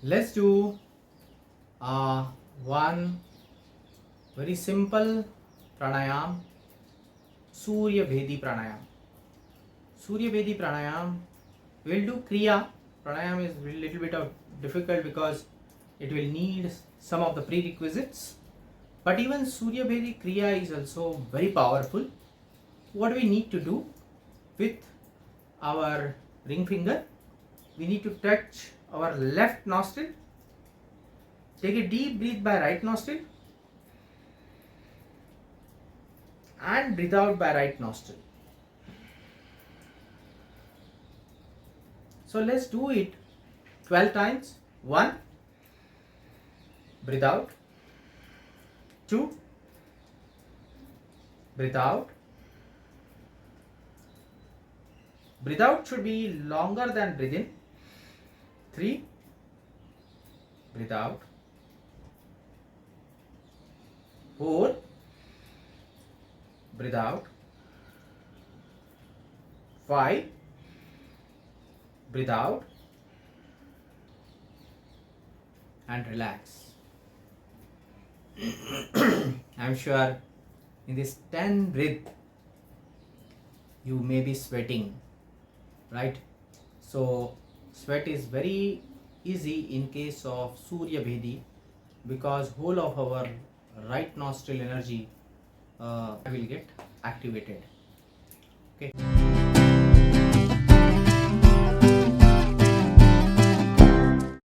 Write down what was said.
Let's do one very simple pranayam, Suryabhedi pranayam. Suryabhedi pranayam, we'll do kriya. Pranayam is a little bit of difficult because it will need some of the prerequisites. But even Suryabhedi kriya is also very powerful. What do we need to do with our ring finger? We need to touch our left nostril. Take a deep breath by right nostril and breathe out by right nostril. So let's do it 12 times. 1, breathe out. 2, breathe out. Breathe out should be longer than breathe in. 3, breathe out. 4, breathe out. 5, breathe out and relax. I'm sure in this 10 breath you may be sweating, right? So sweat is very easy in case of Suryabhedi because whole of our right nostril energy will get activated.